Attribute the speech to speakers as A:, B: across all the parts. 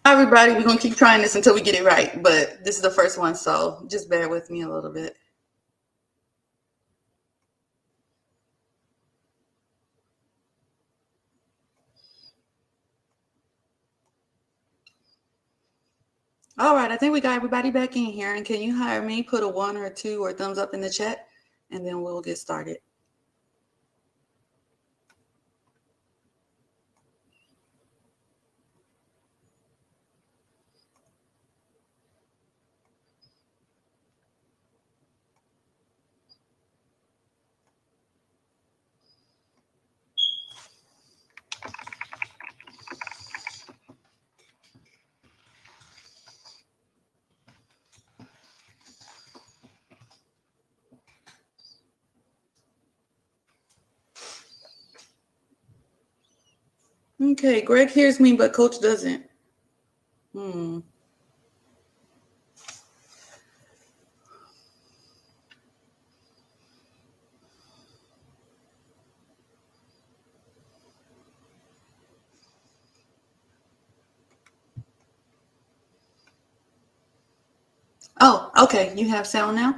A: Hi, everybody. We're going to keep trying this until we get it right, but this is the first one, so just bear with me a little bit. All right, I think we got everybody back in here. And can you hire me? Put a one or a two or thumbs up in the chat, and then we'll get started. Okay, Greg hears me, but Coach doesn't. Hmm. Oh, okay. You have sound now?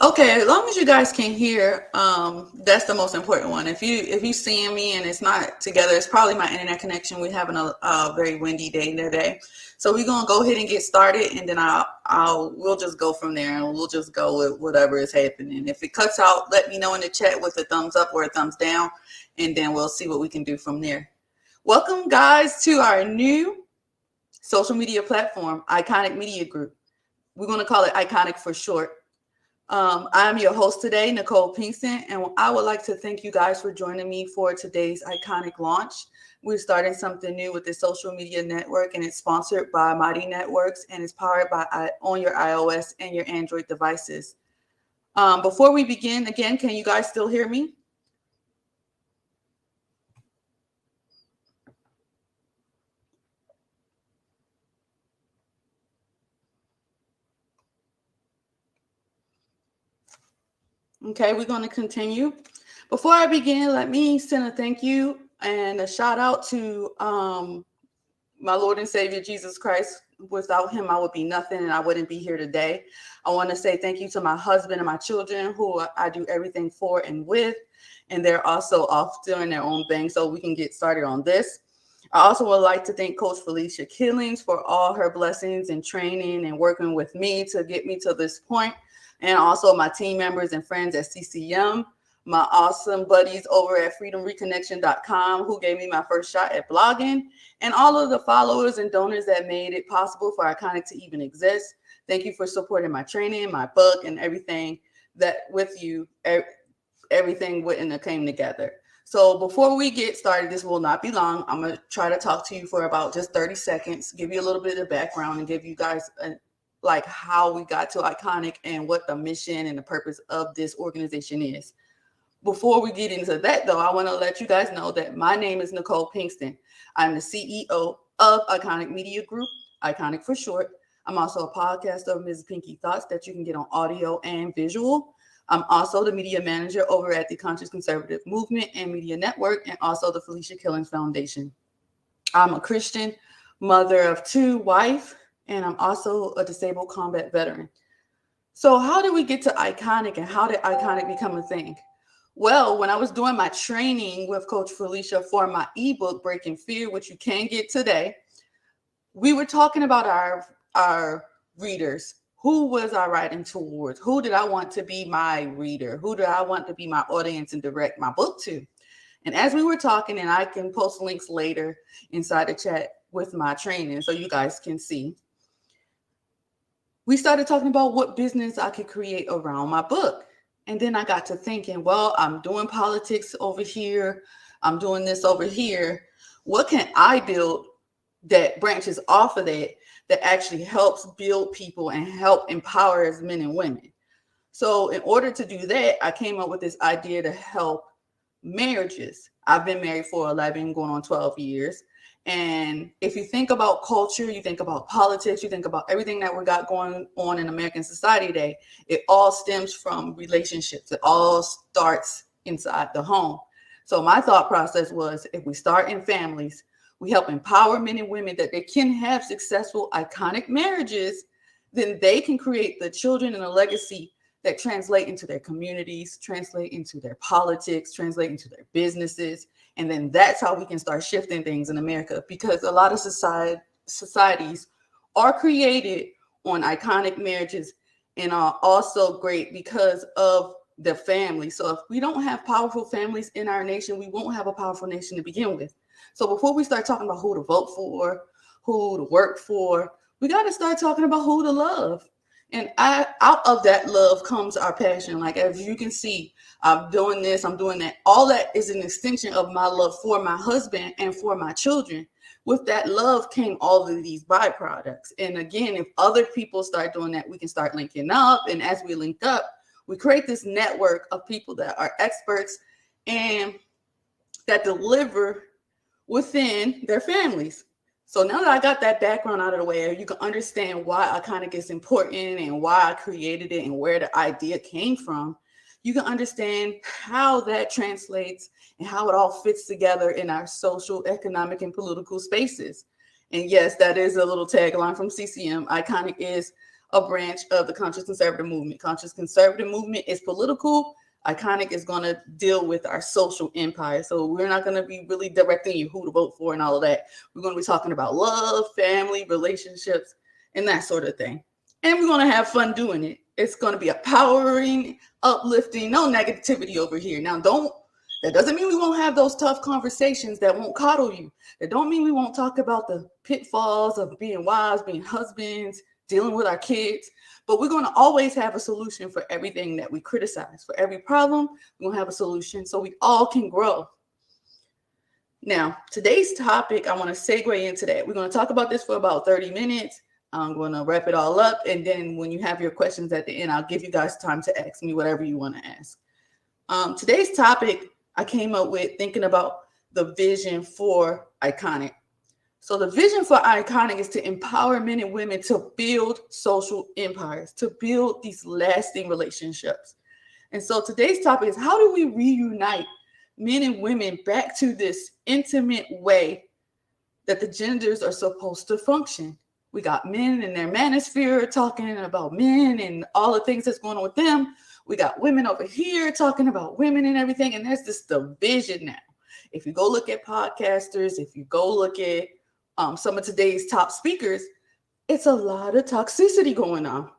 A: Okay, as long as you guys can hear, that's the most important one. If you seeing me and it's not together, it's probably my internet connection. We're having a very windy day today, so we're gonna go ahead and get started, and then we'll just go from there, and we'll just go with whatever is happening. If it cuts out, let me know in the chat with a thumbs up or a thumbs down, and then we'll see what we can do from there. Welcome, guys, to our new social media platform, Iconic Media Group. We're gonna call it Iconic for short. I'm your host today, Nicole Pinkston, and I would like to thank you guys for joining me for today's Iconic launch. We're starting something new with the social media network, and it's sponsored by Mighty Networks, and it's powered by on your iOS and your Android devices. Before we begin, again, can you guys still hear me? Okay, we're going to continue. Before I begin, let me send a thank you and a shout out to my Lord and Savior, Jesus Christ. Without him, I would be nothing and I wouldn't be here today. I want to say thank you to my husband and my children who I do everything for and with. And they're also off doing their own thing, so we can get started on this. I also would like to thank Coach Felicia Killings for all her blessings and training and working with me to get me to this point. And also my team members and friends at CCM, my awesome buddies over at freedomreconnection.com who gave me my first shot at blogging, and all of the followers and donors that made it possible for Iconic to even exist. Thank you for supporting my training, my book, and everything that with you, everything went and came together. So before we get started, this will not be long. I'm going to try to talk to you for about just 30 seconds, give you a little bit of background, and give you guys like how we got to Iconic and what the mission and the purpose of this organization is. Before we get into that, though, I want to let you guys know that my name is Nicole Pinkston. I'm the CEO of Iconic Media Group, Iconic for short. I'm also a podcaster of Ms. Pinky Thoughts that you can get on audio and visual. I'm also the media manager over at the Conscious Conservative Movement and Media Network, and also the Felicia Killings Foundation. I'm a Christian, mother of two, wife, and I'm also a disabled combat veteran. So how did we get to Iconic, and how did Iconic become a thing? Well, when I was doing my training with Coach Felicia for my ebook, Breaking Fear, which you can get today, we were talking about our readers. Who was I writing towards? Who did I want to be my reader? Who did I want to be my audience and direct my book to? And as we were talking, and I can post links later inside the chat with my training so you guys can see, we started talking about what business I could create around my book. And then I got to thinking, well, I'm doing politics over here. I'm doing this over here. What can I build that branches off of that actually helps build people and help empower as men and women? So in order to do that, I came up with this idea to help marriages. I've been married for 11, going on 12 years. And if you think about culture, you think about politics, you think about everything that we got going on in American society today, it all stems from relationships. It all starts inside the home. So my thought process was, if we start in families, we help empower men and women that they can have successful, iconic marriages, then they can create the children and a legacy that translate into their communities, translate into their politics, translate into their businesses. And then that's how we can start shifting things in America, because a lot of societies are created on iconic marriages and are also great because of the family. So if we don't have powerful families in our nation, we won't have a powerful nation to begin with. So before we start talking about who to vote for, who to work for, we got to start talking about who to love. And out of that love comes our passion. Like, as you can see, I'm doing this, I'm doing that. All that is an extension of my love for my husband and for my children. With that love came all of these byproducts. And again, if other people start doing that, we can start linking up. And as we link up, we create this network of people that are experts and that deliver within their families. So now that I got that background out of the way, you can understand why Iconic is important and why I created it and where the idea came from. You can understand how that translates and how it all fits together in our social, economic, and political spaces. And yes, that is a little tagline from CCM. Iconic is a branch of the conscious conservative movement. Conscious conservative movement is political. Iconic is going to deal with our social empire. So we're not going to be really directing you who to vote for and all of that. We're going to be talking about love, family, relationships, and that sort of thing. And we're going to have fun doing it. It's going to be empowering, uplifting, no negativity over here. Now, that doesn't mean we won't have those tough conversations that won't coddle you. That don't mean we won't talk about the pitfalls of being wives, being husbands, dealing with our kids. But we're going to always have a solution for everything that we criticize. For every problem, we're going to have a solution so we all can grow. Now, today's topic, I want to segue into that. We're going to talk about this for about 30 minutes. I'm going to wrap it all up. And then when you have your questions at the end, I'll give you guys time to ask me whatever you want to ask. Today's topic, I came up with thinking about the vision for Iconic. So the vision for Iconic is to empower men and women to build social empires, to build these lasting relationships. And so today's topic is, how do we reunite men and women back to this intimate way that the genders are supposed to function? We got men in their manosphere talking about men and all the things that's going on with them. We got women over here talking about women and everything. And there's this division now. If you go look at podcasters, if you go look at some of today's top speakers, it's a lot of toxicity going on.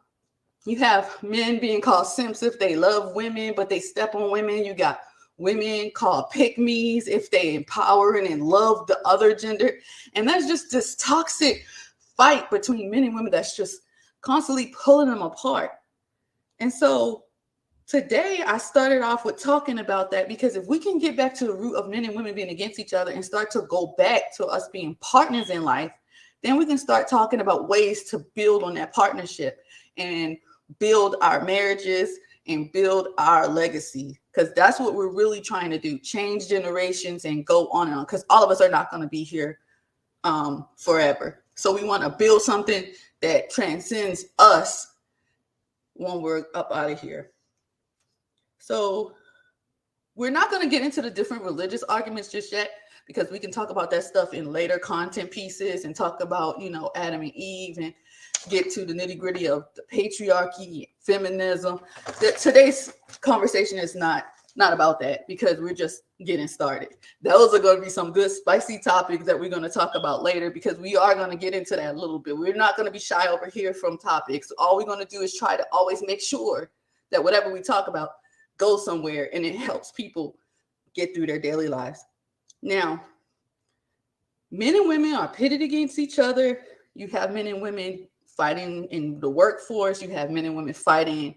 A: You have men being called simps if they love women, but they step on women. You got women called pick-me's if they empower and love the other gender. And that's just this toxic fight between men and women that's just constantly pulling them apart. And so today, I started off with talking about that, because if we can get back to the root of men and women being against each other and start to go back to us being partners in life, then we can start talking about ways to build on that partnership and build our marriages and build our legacy, because that's what we're really trying to do, change generations and go on and on, because all of us are not going to be here forever. So we want to build something that transcends us when we're up out of here. So we're not going to get into the different religious arguments just yet, because we can talk about that stuff in later content pieces and talk about, Adam and Eve and get to the nitty gritty of the patriarchy, feminism. Today's conversation is not about that, because we're just getting started. Those are going to be some good spicy topics that we're going to talk about later, because we are going to get into that a little bit. We're not going to be shy over here from topics. All we're going to do is try to always make sure that whatever we talk about go somewhere and it helps people get through their daily lives. Now, men and women are pitted against each other. You have men and women fighting in the workforce. You have men and women fighting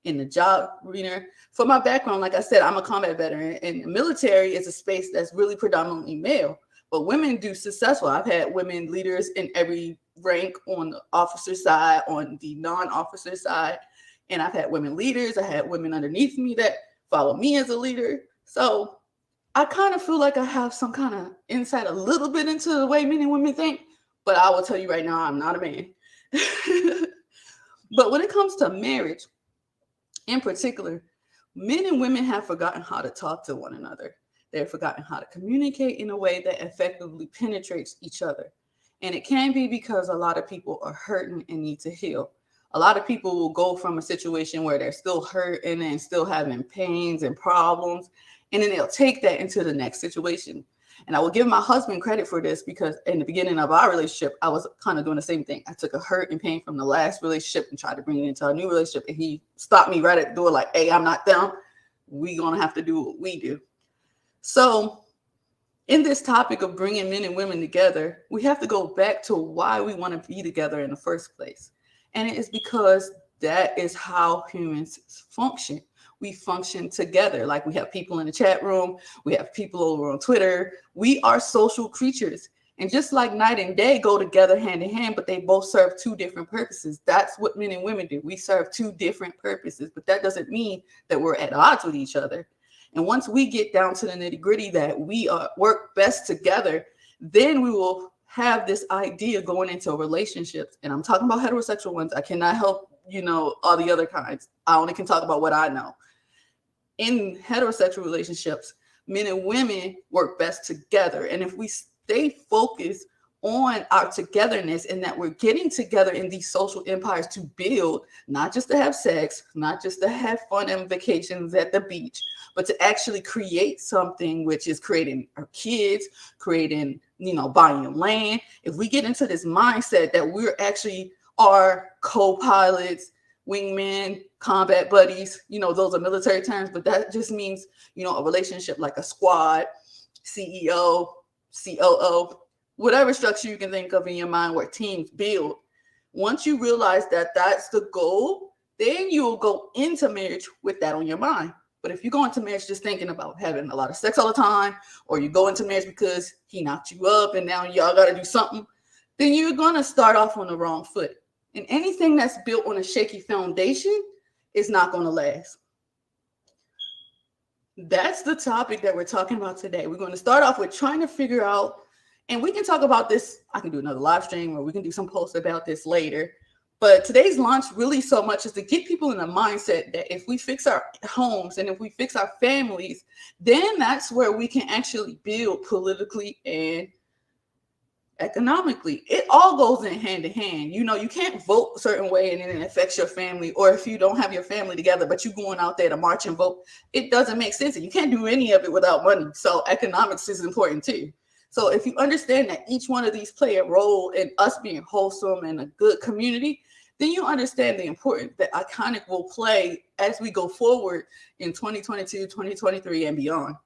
A: in the job arena. For my background, like I said, I'm a combat veteran, and the military is a space that's really predominantly male, but women do successful. I've had women leaders in every rank, on the officer side, on the non-officer side. And I've had women leaders. I had women underneath me that follow me as a leader. So I kind of feel like I have some kind of insight a little bit into the way men and women think, but I will tell you right now, I'm not a man. But when it comes to marriage in particular, men and women have forgotten how to talk to one another. They've forgotten how to communicate in a way that effectively penetrates each other. And it can be because a lot of people are hurting and need to heal. A lot of people will go from a situation where they're still hurting and still having pains and problems, and then they'll take that into the next situation. And I will give my husband credit for this, because in the beginning of our relationship, I was kind of doing the same thing. I took a hurt and pain from the last relationship and tried to bring it into our new relationship. And he stopped me right at the door like, hey, I'm not down. We're going to have to do what we do. So in this topic of bringing men and women together, we have to go back to why we want to be together in the first place. And it is because that is how humans function. We function together. Like, we have people in the chat room, we have people over on Twitter. We are social creatures. And just like night and day go together hand in hand, but they both serve two different purposes. That's what men and women do. We serve two different purposes, but that doesn't mean that we're at odds with each other. And once we get down to the nitty gritty that we work best together, then we will have this idea going into relationships. And I'm talking about heterosexual ones. I cannot help, all the other kinds. I only can talk about what I know. In heterosexual relationships, men and women work best together. And if we stay focused on our togetherness and that we're getting together in these social empires to build, not just to have sex, not just to have fun and vacations at the beach, but to actually create something, which is creating our kids, creating, buying land. If we get into this mindset that we're actually our co-pilots, wingmen, combat buddies, those are military terms, but that just means, a relationship like a squad, CEO, COO, whatever structure you can think of in your mind where teams build. Once you realize that that's the goal, then you will go into marriage with that on your mind. But if you go into marriage just thinking about having a lot of sex all the time, or you go into marriage because he knocked you up and now y'all got to do something, then you're going to start off on the wrong foot. And anything that's built on a shaky foundation is not going to last. That's the topic that we're talking about today. We're going to start off with trying to figure out, and we can talk about this. I can do another live stream, or we can do some posts about this later. But today's launch really so much is to get people in the mindset that if we fix our homes and if we fix our families, then that's where we can actually build politically and economically. It all goes in hand in hand. You can't vote a certain way and then it affects your family, or if you don't have your family together but you going out there to march and vote, it doesn't make sense. And you can't do any of it without money. So economics is important too. So if you understand that each one of these play a role in us being wholesome and a good community, then you understand the importance that Iconic will play as we go forward in 2022, 2023 and beyond.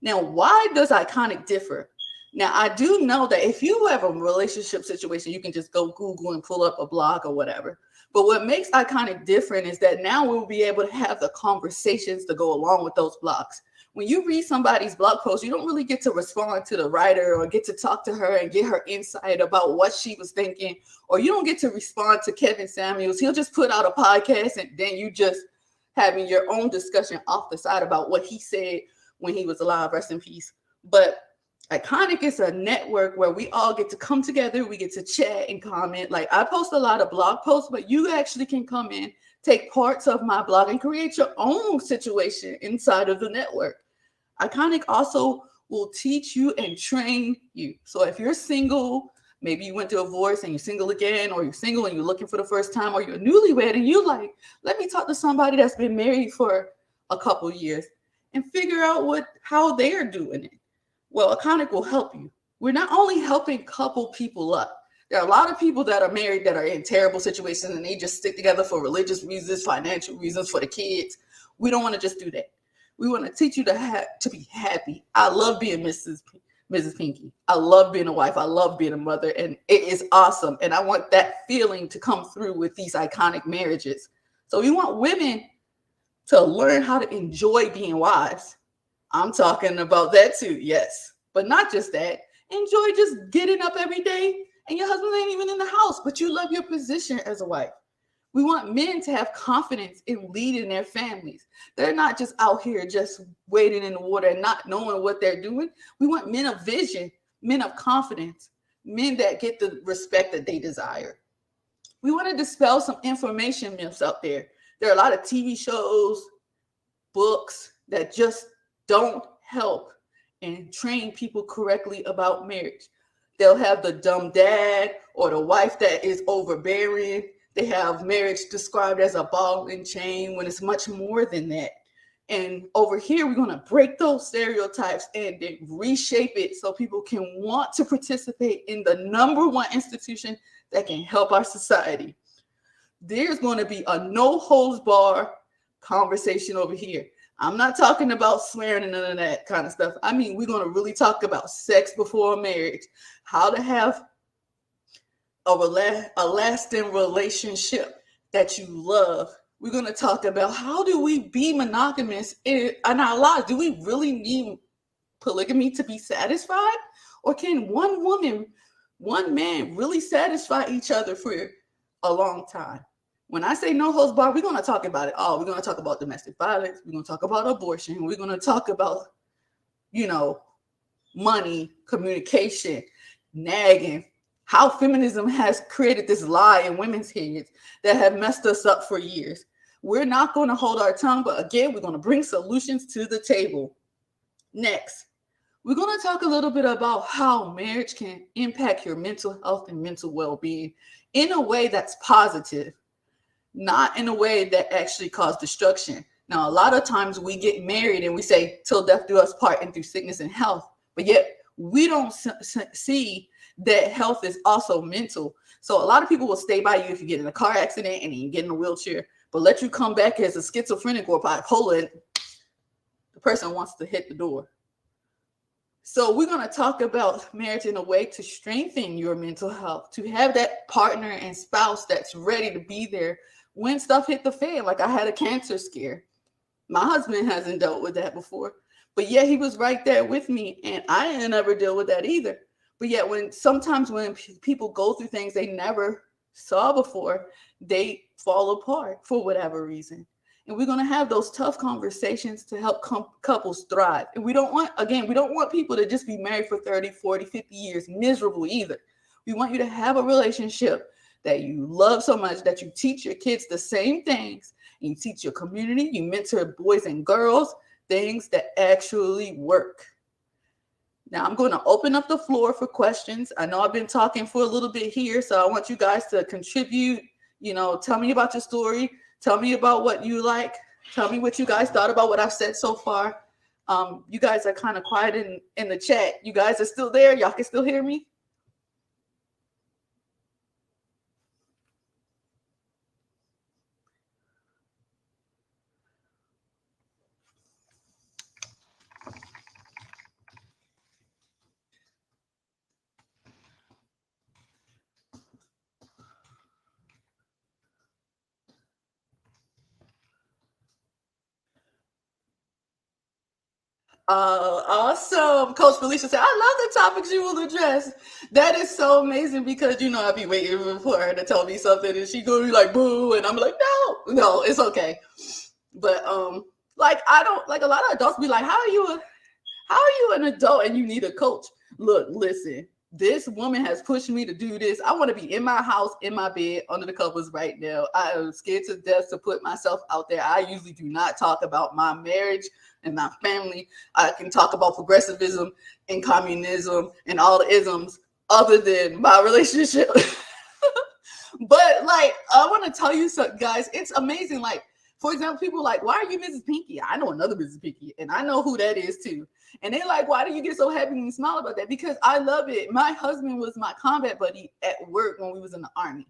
A: Now, why does Iconic differ? Now, I do know that if you have a relationship situation, you can just go Google and pull up a blog or whatever. But what makes Iconic different is that now we'll be able to have the conversations to go along with those blogs. When you read somebody's blog post, you don't really get to respond to the writer or get to talk to her and get her insight about what she was thinking, or you don't get to respond to Kevin Samuels. He'll just put out a podcast and then you just having your own discussion off the side about what he said when he was alive, rest in peace. But Iconic is a network where we all get to come together. We get to chat and comment. Like, I post a lot of blog posts, but you actually can come in, take parts of my blog and create your own situation inside of the network. Iconic also will teach you and train you. So if you're single, maybe you went through a divorce and you're single again, or you're single and you're looking for the first time, or you're newlywed and you like, let me talk to somebody that's been married for a couple years and figure out how they're doing it. Well, Iconic will help you. We're not only helping couple people up. There are a lot of people that are married that are in terrible situations and they just stick together for religious reasons, financial reasons, for the kids. We don't want to just do that. We want to teach you to be happy. I love being Mrs. Pinky. I love being a wife. I love being a mother, and it is awesome. And I want that feeling to come through with these Iconic marriages. So we want women to learn how to enjoy being wives. I'm talking about that too, yes. But not just that. Enjoy just getting up every day and your husband ain't even in the house, but you love your position as a wife. We want men to have confidence in leading their families. They're not just out here just wading in the water and not knowing what they're doing. We want men of vision, men of confidence, men that get the respect that they desire. We want to dispel some information myths out there. There are a lot of TV shows, books that just don't help and train people correctly about marriage. They'll have the dumb dad or the wife that is overbearing. They have marriage described as a ball and chain when it's much more than that. And over here, we're going to break those stereotypes and then reshape it so people can want to participate in the number one institution that can help our society. There's going to be a no holds bar conversation over here. I'm not talking about swearing and none of that kind of stuff. I mean, we're going to really talk about sex before marriage, how to have a lasting relationship that you love. We're going to talk about how do we be monogamous in our lives? Do we really need polygamy to be satisfied? Or can one woman, one man really satisfy each other for a long time? When I say no holds barred, we're going to talk about it all. We're going to talk about domestic violence. We're going to talk about abortion. We're going to talk about, money, communication, nagging, how feminism has created this lie in women's heads that have messed us up for years. We're not going to hold our tongue, but again, we're going to bring solutions to the table. Next, we're going to talk a little bit about how marriage can impact your mental health and mental well-being in a way that's positive, not in a way that actually causes destruction. Now, a lot of times we get married and we say, till death do us part, and through sickness and health, but yet we don't see that health is also mental. So a lot of people will stay by you if you get in a car accident and you get in a wheelchair, but let you come back as a schizophrenic or bipolar, and the person wants to hit the door. So we're going to talk about marriage in a way to strengthen your mental health, to have that partner and spouse that's ready to be there when stuff hit the fan. Like I had a cancer scare. My husband hasn't dealt with that before, but yet he was right there with me, and I didn't ever deal with that either. But yet sometimes when people go through things they never saw before, they fall apart for whatever reason. And we're going to have those tough conversations to help couples thrive. And we don't want people to just be married for 30, 40, 50 years miserable either. We want you to have a relationship that you love so much that you teach your kids the same things. And you teach your community, you mentor boys and girls, things that actually work. Now I'm going to open up the floor for questions. I know I've been talking for a little bit here, so I want you guys to contribute. Tell me about your story. Tell me about what you like. Tell me what you guys thought about what I've said so far. You guys are kind of quiet in the chat. You guys are still there? Y'all can still hear me? Awesome. Coach Felicia said, I love the topics you will address. That is so amazing because, I'll be waiting for her to tell me something and she's going to be like, boo. And I'm like, no, it's okay. But, I don't, like a lot of adults be like, how are you an adult and you need a coach? Look, listen, this woman has pushed me to do this. I want to be in my house, in my bed, under the covers right now. I am scared to death to put myself out there. I usually do not talk about my marriage and my family. I can talk about progressivism and communism and all the isms other than my relationship. But I want to tell you something, guys. It's amazing. For example, people like, why are you Mrs. Pinky? I know another Mrs. Pinky, and I know who that is too. And they're like, why do you get so happy and smile about that? Because I love it. My husband was my combat buddy at work when we was in the Army.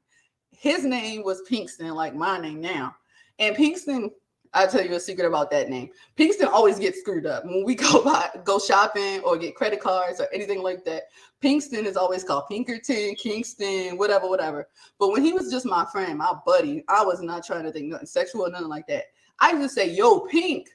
A: His name was Pinkston, like my name now. And Pinkston, I'll tell you a secret about that name. Pinkston always gets screwed up. When we go shopping or get credit cards or anything like that, Pinkston is always called Pinkerton, Kingston, whatever. But when he was just my friend, my buddy, I was not trying to think nothing sexual or nothing like that. I just say, yo, Pink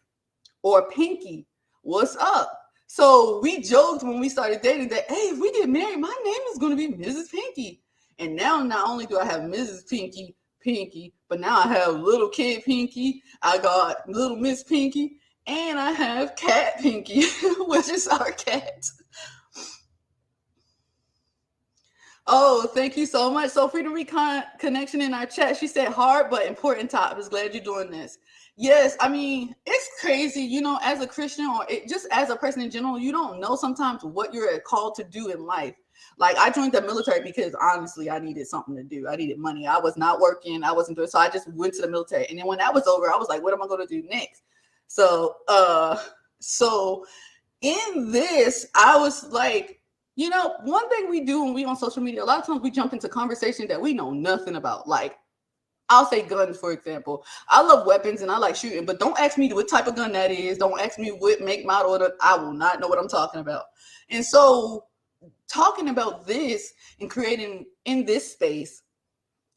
A: or Pinky, what's up? So we joked when we started dating that, hey, if we get married, my name is going to be Mrs. Pinky. And now not only do I have Mrs. Pinky, Pinky, but now I have little kid Pinky. I got little Miss Pinky, and I have Cat Pinky, which is our cat. Oh, thank you so much. So Freedom Recon Connection in our chat, she said hard but important topics. Glad you're doing this. Yes, I mean, it's crazy, you know, as a Christian or just as a person in general, you don't know sometimes what you're called to do in life. Like I joined the military because honestly, I needed something to do. I needed money. I was not working. I wasn't doing, so I just went to the military. And then when that was over, I was like, what am I going to do next? So in this, I was like, you know, one thing we do when we on social media, a lot of times we jump into conversation that we know nothing about. Like, I'll say guns, for example. I love weapons and I like shooting, but don't ask me what type of gun that is. Don't ask me what make, model. I will not know what I'm talking about. And so talking about this and creating in this space,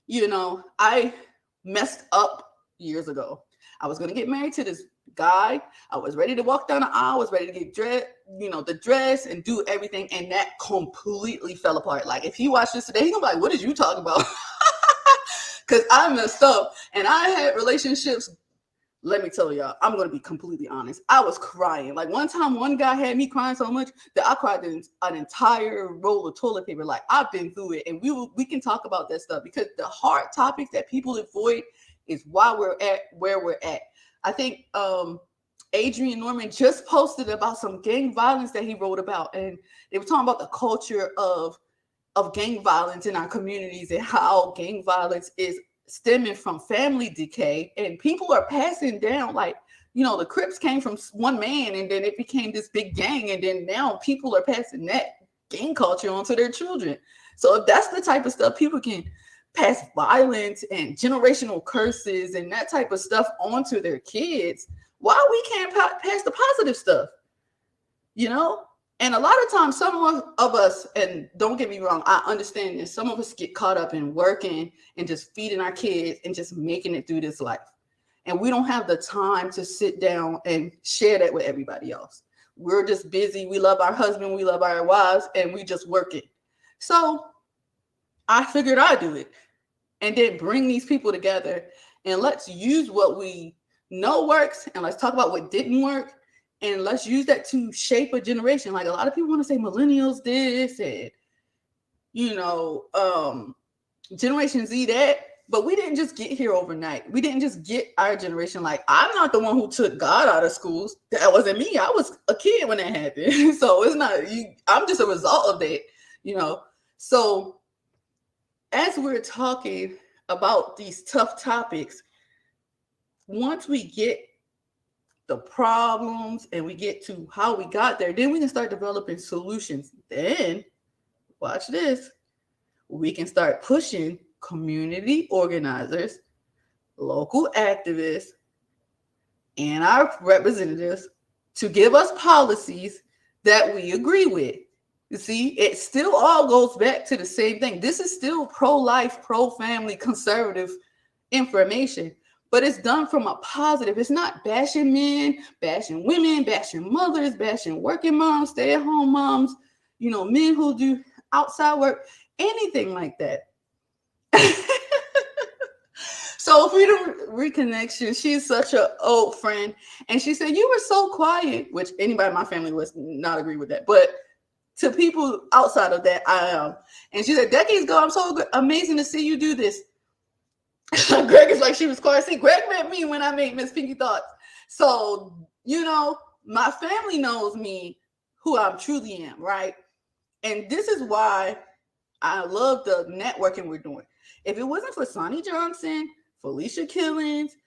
A: you know, I messed up years ago. I was going to get married to this guy. I was ready to walk down the aisle. I was ready to get dressed, you know, the dress and do everything. And that completely fell apart. Like if he watched this today, he's gonna be like, what did you talk about? Because I messed up and I had relationships. Let me tell y'all, I'm going to be completely honest. I was crying. Like one time, one guy had me crying so much that I cried an entire roll of toilet paper. Like I've been through it, and we can talk about that stuff because the hard topics that people avoid is why we're at where we're at. I think Adrian Norman just posted about some gang violence that he wrote about, and they were talking about the culture of gang violence in our communities and how gang violence is stemming from family decay, and people are passing down, like, you know, the Crips came from one man and then it became this big gang, and then now people are passing that gang culture onto their children. So if that's the type of stuff people can pass violence and generational curses and that type of stuff onto their kids, why we can't pass the positive stuff, you know? And a lot of times, some of us, and don't get me wrong, I understand this, some of us get caught up in working and just feeding our kids and just making it through this life. And we don't have the time to sit down and share that with everybody else. We're just busy. We love our husband, we love our wives, and we just work it. So I figured I'd do it and then bring these people together and let's use what we know works and let's talk about what didn't work. And let's use that to shape a generation. Like a lot of people want to say millennials this and, you know, Generation Z that, but we didn't just get here overnight. We didn't just get our generation. Like I'm not the one who took God out of schools. That wasn't me. I was a kid when that happened. So it's not you. I'm just a result of that, you know. So as we're talking about these tough topics, once we get the problems and we get to how we got there, then we can start developing solutions. Then watch this, we can start pushing community organizers, local activists, and our representatives to give us policies that we agree with. You see, it still all goes back to the same thing. This is still pro-life, pro-family, conservative information. But it's done from a positive. It's not bashing men, bashing women, bashing mothers, bashing working moms, stay-at-home moms, you know, men who do outside work, anything like that. So Freedom Reconnection, she's such an old friend. And she said, you were so quiet, which anybody in my family was not agree with that. But to people outside of that, I am. And she said, decades ago, I'm so amazing to see you do this. Greg is like, she was quiet. See, Greg met me when I made Miss Pinky Thoughts. So, you know, my family knows me, who I truly am, right? And this is why I love the networking we're doing. If it wasn't for Sonny Johnson, Felicia Killings,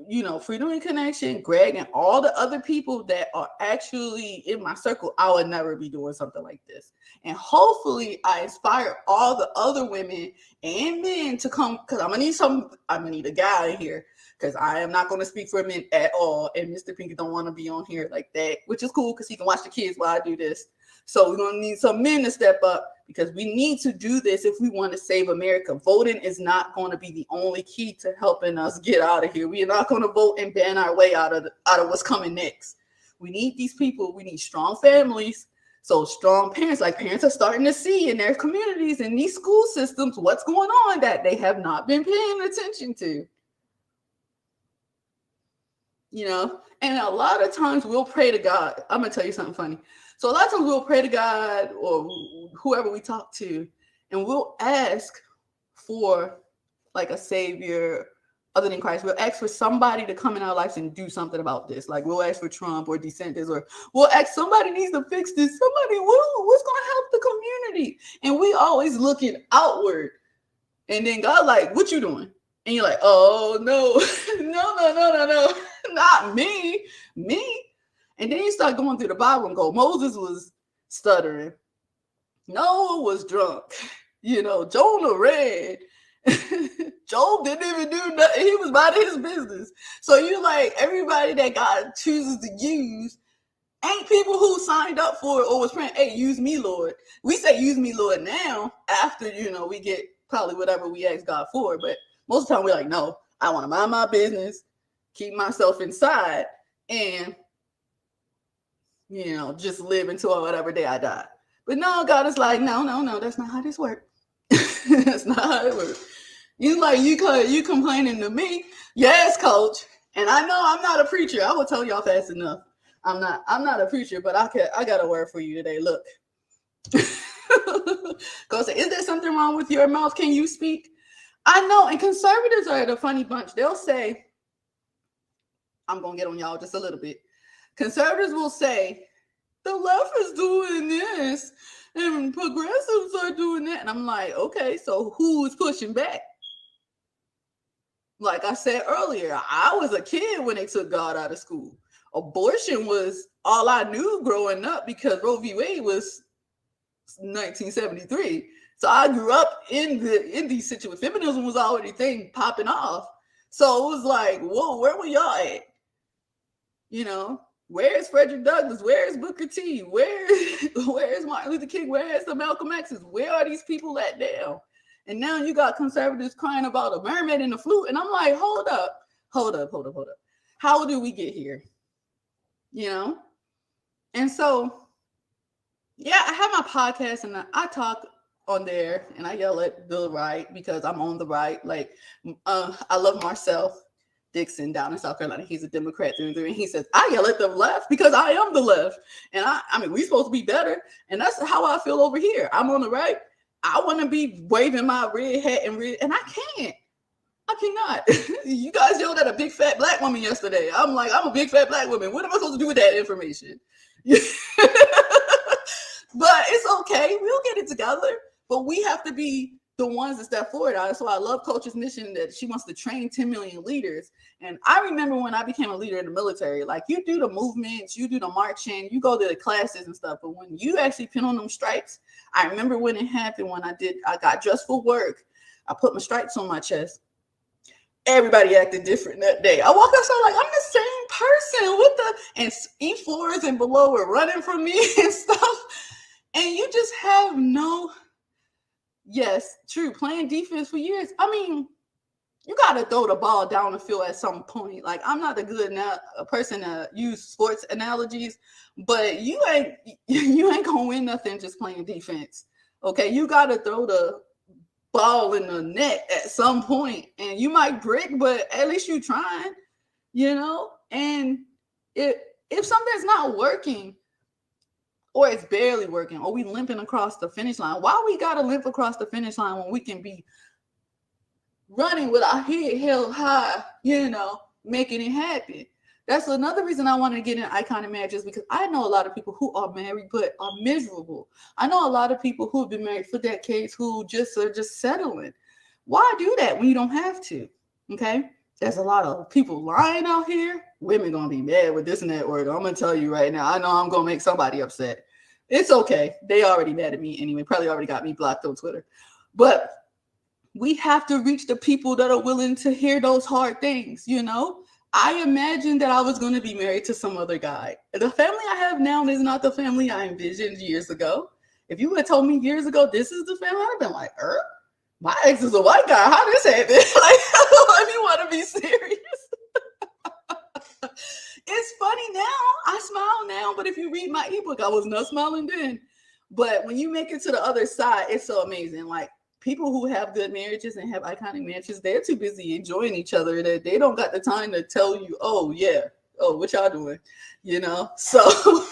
A: you know, Freedom and Connection, Greg, and all the other people that are actually in my circle, I would never be doing something like this. And hopefully I inspire all the other women and men to come, because I'm gonna need a guy in here, because I am not going to speak for men at all. And Mr. Pinky don't want to be on here like that, which is cool because he can watch the kids while I do this. So we're going to need some men to step up because we need to do this if we want to save America. Voting is not going to be the only key to helping us get out of here. We are not going to vote and ban our way out of what's coming next. We need these people. We need strong families So strong parents, like parents are starting to see in their communities, in these school systems, what's going on that they have not been paying attention to. You know, and a lot of times we'll pray to God. I'm gonna tell you something funny. So a lot of times we'll pray to God or whoever we talk to, and we'll ask for like a savior other than Christ. We'll ask for somebody to come in our lives and do something about this. Like we'll ask for Trump or DeSantis, or we'll ask somebody needs to fix this. Somebody, what's going to help the community? And we always looking outward. And then God like, what you doing? And you're like, oh, no, no, not me. And then you start going through the Bible and go, Moses was stuttering. Noah was drunk. You know, Jonah read. Job didn't even do nothing. He was minding his business. So you like everybody that God chooses to use ain't people who signed up for it or was praying, hey, use me, Lord. We say use me, Lord, now after, you know, we get probably whatever we ask God for. But most of the time we're like, no, I want to mind my business, keep myself inside, and, you know, just live until whatever day I die. But no, God is like, no, that's not how this works. That's not how it works. You like you complaining to me, yes, coach. And I know I'm not a preacher. I will tell y'all fast enough. I'm not a preacher, but I got a word for you today. Look. Go say, is there something wrong with your mouth? Can you speak? I know, and conservatives are the funny bunch. They'll say, I'm gonna get on y'all just a little bit. Conservatives will say, the left is doing this and progressives are doing that. And I'm like, okay, so who's pushing back? Like I said earlier, I was a kid when they took God out of school. Abortion was all I knew growing up because Roe v. Wade was 1973. So I grew up in these situations. Feminism was already thing popping off. So it was like, whoa, where were y'all at? You know, where's Frederick Douglass? Where's Booker T? Where's Martin Luther King? Where's the Malcolm X's? Where are these people at now? And now you got conservatives crying about a mermaid and a flute. And I'm like, hold up. How do we get here? You know? And so, yeah, I have my podcast and I talk on there and I yell at the right because I'm on the right. Like, I love Marcel Dixon down in South Carolina. He's a Democrat through and through. And he says, I yell at the left because I am the left. And I mean, we're supposed to be better. And that's how I feel over here. I'm on the right. I want to be waving my red hat and I can't. I cannot. You guys yelled at a big fat black woman yesterday. I'm like, I'm a big fat black woman. What am I supposed to do with that information? But it's okay. We'll get it together. But we have to be the ones that step forward. So I love Coach's mission that she wants to train 10 million leaders. And I remember when I became a leader in the military, like you do the movements, you do the marching, you go to the classes and stuff. But when you actually pin on them stripes, I remember when it happened, when I got dressed for work, I put my stripes on my chest. Everybody acted different that day. I walked outside like, I'm the same person and E4s and below were running from me and stuff. And you just have no, yes, true, playing defense for years. I mean, you got to throw the ball down the field at some point. Like, I'm not a person to use sports analogies, but you ain't gonna win nothing just playing defense. Okay, you got to throw the ball in the net at some point, and you might brick, but at least you trying, you know. And if something's not working, or it's barely working, or we limping across the finish line, why we gotta limp across the finish line when we can be running with our head held high, you know, making it happen? That's another reason I want to get in iconic marriages, because I know a lot of people who are married but are miserable. I know a lot of people who have been married for decades who are just settling. Why do that when you don't have to? Okay, there's a lot of people lying out here. Women gonna be mad with this and that word. I'm gonna tell you right now. I know I'm gonna make somebody upset. It's okay. They already mad at me anyway. Probably already got me blocked on Twitter. But we have to reach the people that are willing to hear those hard things, you know? I imagined that I was going to be married to some other guy. The family I have now is not the family I envisioned years ago. If you would have told me years ago, this is the family, I'd have been like, my ex is a white guy. How this happen? Like, let me want to be serious. It's funny now. I smile now, but if you read my that ebook, I was not smiling then. But when you make it to the other side, it's so amazing. Like people who have good marriages and have iconic marriages, they're too busy enjoying each other that they don't got the time to tell you, oh yeah, oh, what y'all doing? You know, so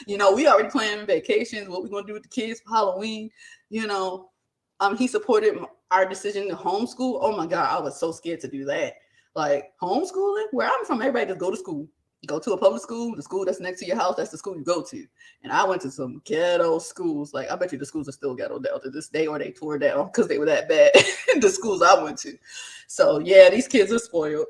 A: you know, we already planning vacations, what we're gonna do with the kids for Halloween, you know. He supported our decision to homeschool. Oh my God, I was so scared to do that. Like homeschooling, where I'm from, everybody just go to school. Go to a public school, the school that's next to your house, that's the school you go to. And I went to some ghetto schools. Like I bet you the schools are still ghetto down to this day, or they tore down because they were that bad. The schools I went to. So yeah, these kids are spoiled.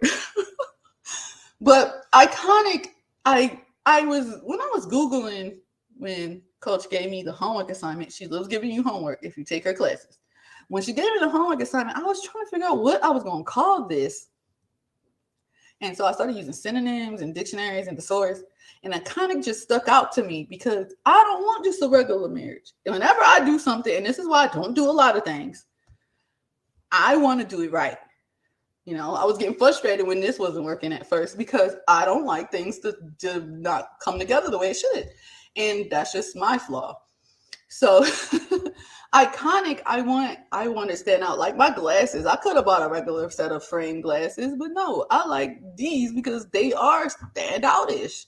A: But iconic, I was when I was Googling when Coach gave me the homework assignment. She loves giving you homework if you take her classes. When she gave me the homework assignment, I was trying to figure out what I was going to call this. And so I started using synonyms and dictionaries and thesaurus. And iconic just stuck out to me because I don't want just a regular marriage. And whenever I do something, and this is why I don't do a lot of things, I want to do it right. You know, I was getting frustrated when this wasn't working at first because I don't like things to not come together the way it should. And that's just my flaw. So iconic, I want to stand out. Like my glasses, I could have bought a regular set of framed glasses, but no, I like these because they are standoutish.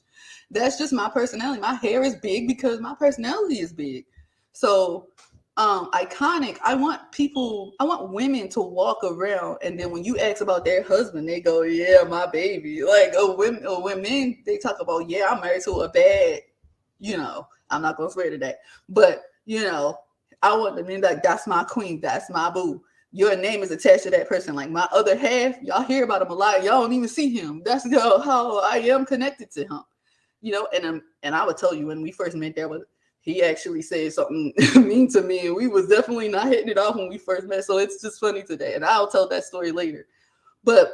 A: That's just my personality. My hair is big because my personality is big. So iconic, I want women to walk around, and then when you ask about their husband, they go, yeah, my baby. Like when men, they talk about, yeah, I'm married to a bad, you know, I'm not gonna swear to that, but you know, I want them to be like, that's my queen, that's my boo. Your name is attached to that person. Like my other half, y'all hear about him a lot. Y'all don't even see him. That's how I am connected to him. You know, and I would tell you when we first met, he actually said something mean to me, and we was definitely not hitting it off when we first met. So it's just funny today, and I'll tell that story later. But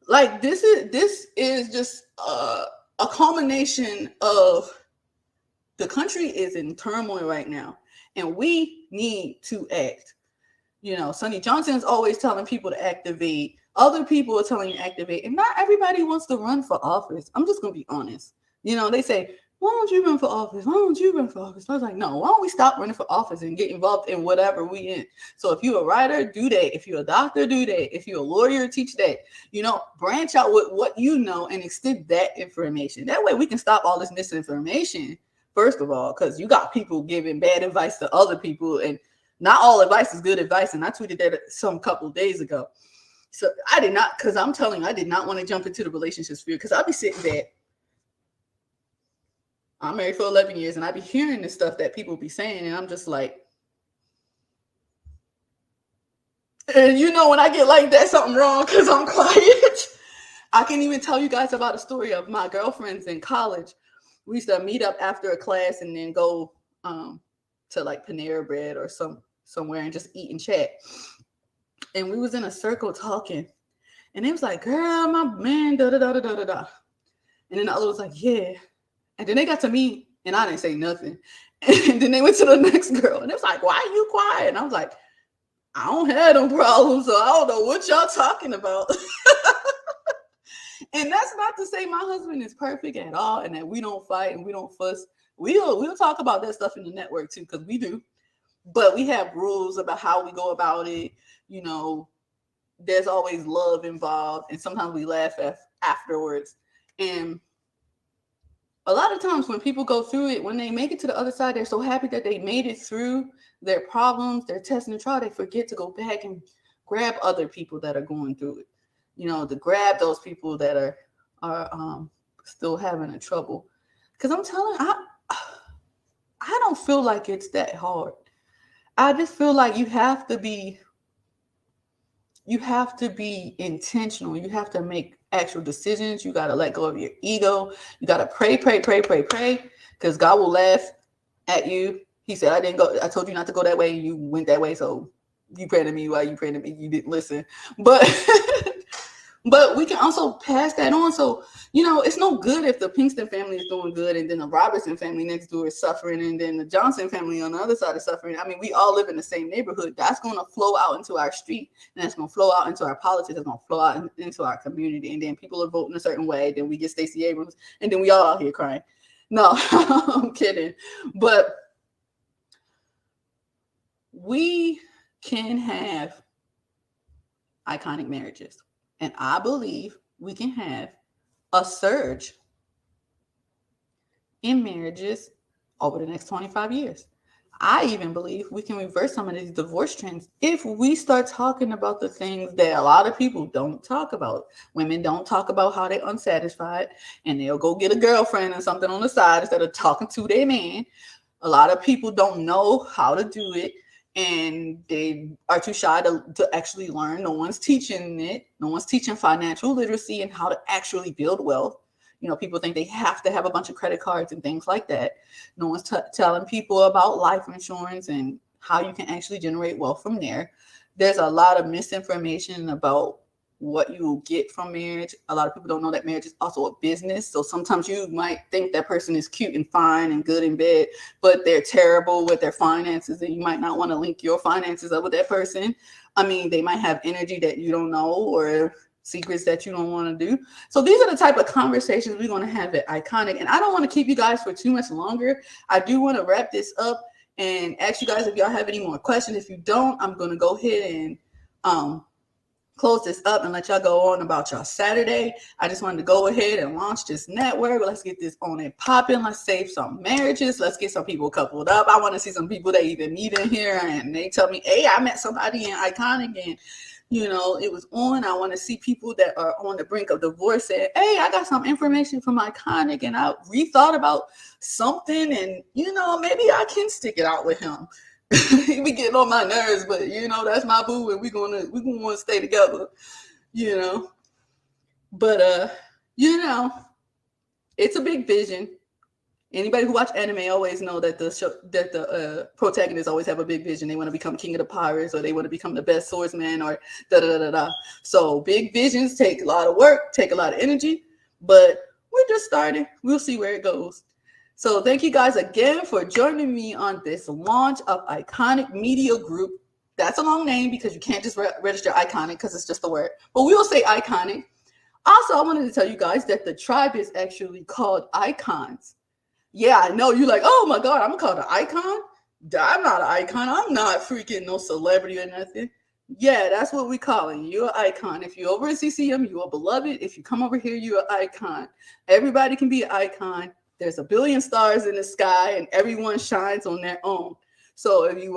A: like this is just a culmination of the country is in turmoil right now, and we need to act. You know, Sonny Johnson is always telling people to activate. Other people are telling you to activate, and not everybody wants to run for office. I'm just gonna be honest. You know, they say, why don't you run for office? Why don't you run for office? I was like, no, why don't we stop running for office and get involved in whatever we in? So if you're a writer, do that. If you're a doctor, do that. If you're a lawyer, teach that. You know, branch out with what you know and extend that information. That way we can stop all this misinformation, first of all, because you got people giving bad advice to other people, and not all advice is good advice. And I tweeted that some couple of days ago. So I did not, because I'm telling you, I did not want to jump into the relationship sphere, because I'll be sitting there. I'm married for 11 years, and I be hearing this stuff that people be saying, and I'm just like, and you know, when I get like that, something wrong, because I'm quiet. I can even tell you guys about a story of my girlfriends in college. We used to meet up after a class and then go to like Panera Bread or somewhere and just eat and chat. And we was in a circle talking, and it was like, girl, my man, da da da da da da. And then the other was like, yeah. And then they got to me, and I didn't say nothing. And then they went to the next girl, and it was like, why are you quiet? And I was like, I don't have no problems, so I don't know what y'all talking about. And that's not to say my husband is perfect at all, and that we don't fight and we don't fuss. We'll talk about that stuff in the network too, because we do. But we have rules about how we go about it. You know, there's always love involved, and sometimes we laugh afterwards. And a lot of times when people go through it, when they make it to the other side, they're so happy that they made it through their problems, their test and trial, they forget to go back and grab other people that are going through it. You know, to grab those people that are still having a trouble. Because I'm telling you, I don't feel like it's that hard. I just feel like you have to be intentional. You have to make actual decisions. You got to let go of your ego. You got to pray, because God will laugh at you. He said, I told you not to go that way. You went that way. So you praying to me while you praying to me. You didn't listen. But but we can also pass that on. So, you know, it's no good if the Pinkston family is doing good and then the Robertson family next door is suffering and then the Johnson family on the other side is suffering. I mean, we all live in the same neighborhood. That's going to flow out into our street, and that's going to flow out into our politics. It's going to flow out into our community. And then people are voting a certain way. Then we get Stacey Abrams, and then we all out here crying. No, I'm kidding. But we can have iconic marriages. And I believe we can have a surge in marriages over the next 25 years. I even believe we can reverse some of these divorce trends if we start talking about the things that a lot of people don't talk about. Women don't talk about how they're unsatisfied and they'll go get a girlfriend and something on the side instead of talking to their man. A lot of people don't know how to do it and they are too shy to actually learn. No one's teaching it. No one's teaching financial literacy and how to actually build wealth. You know, people think they have to have a bunch of credit cards and things like that. No one's telling people about life insurance and how you can actually generate wealth from there. There's a lot of misinformation about what you will get from marriage. A lot of people don't know that marriage is also a business. So sometimes you might think that person is cute and fine and good in bed, but they're terrible with their finances, and you might not want to link your finances up with that person. I mean, they might have energy that you don't know or secrets that you don't want to do. So these are the type of conversations we're going to have at Iconic. And I don't want to keep you guys for too much longer. I do want to wrap this up and ask you guys if y'all have any more questions. If you don't, I'm going to go ahead and close this up and let y'all go on about y'all Saturday. I just wanted to go ahead and launch this network. Let's get this on and popping. Let's save some marriages. Let's get some people coupled up. I want to see some people that even meet in here and they tell me, hey, I met somebody in Iconic and you know, it was on. I want to see people that are on the brink of divorce saying, hey, I got some information from Iconic and I rethought about something and, you know, maybe I can stick it out with him. He be getting on my nerves, but, you know, that's my boo and we're gonna want to stay together, you know. But, you know, it's a big vision. Anybody who watch anime always know that the protagonists always have a big vision. They want to become king of the pirates, or they want to become the best swordsman, or da da da da. So big visions take a lot of work, take a lot of energy, but we're just starting. We'll see where it goes. So thank you guys again for joining me on this launch of Iconic Media Group. That's a long name because you can't just register Iconic because it's just a word, but we will say Iconic. Also, I wanted to tell you guys that the tribe is actually called Icons. Yeah, I know. You're like, oh my God, I'm called an icon? I'm not an icon. I'm not freaking no celebrity or nothing. Yeah, that's what we calling you. You're an icon. If you're over at CCM, you're a beloved. If you come over here, you're an icon. Everybody can be an icon. There's a billion stars in the sky and everyone shines on their own. So if you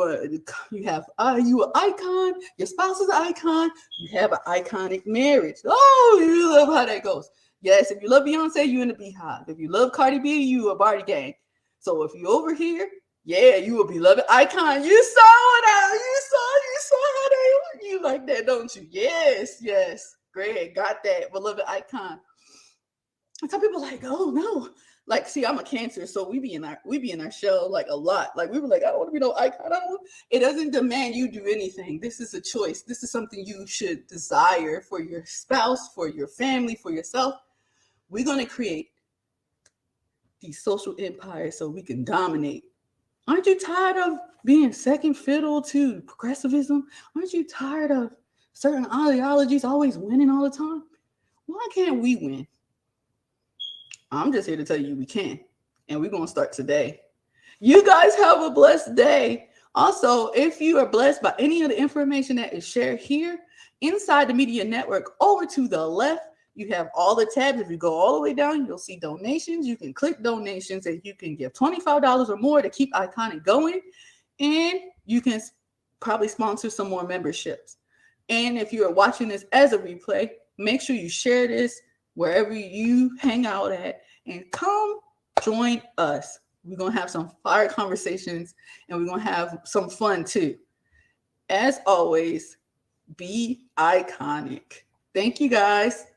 A: have you an icon, your spouse is an icon, you have an iconic marriage. Oh, you love how that goes. Yes, if you love Beyonce, you in the Beehive. If you love Cardi B, you a Barty Gang. So if you over here, yeah, you a beloved icon. You saw it out. You saw how they you like that, don't you? Yes. Great, got that beloved icon. And some people like, oh no. Like, see, I'm a Cancer, so we be in our shell like a lot. Like we were like, I don't want to be no icon. It doesn't demand you do anything. This is a choice. This is something you should desire for your spouse, for your family, for yourself. We're going to create these social empires so we can dominate. Aren't you tired of being second fiddle to progressivism? Aren't you tired of certain ideologies always winning all the time? Why can't we win? I'm just here to tell you we can. And we're going to start today. You guys have a blessed day. Also, if you are blessed by any of the information that is shared here, inside the media network, over to the left, you have all the tabs. If you go all the way down, you'll see donations. You can click donations and you can give $25 or more to keep Iconic going. And you can probably sponsor some more memberships. And if you are watching this as a replay, make sure you share this wherever you hang out at and come join us. We're going to have some fire conversations and we're going to have some fun too. As always, be iconic. Thank you guys.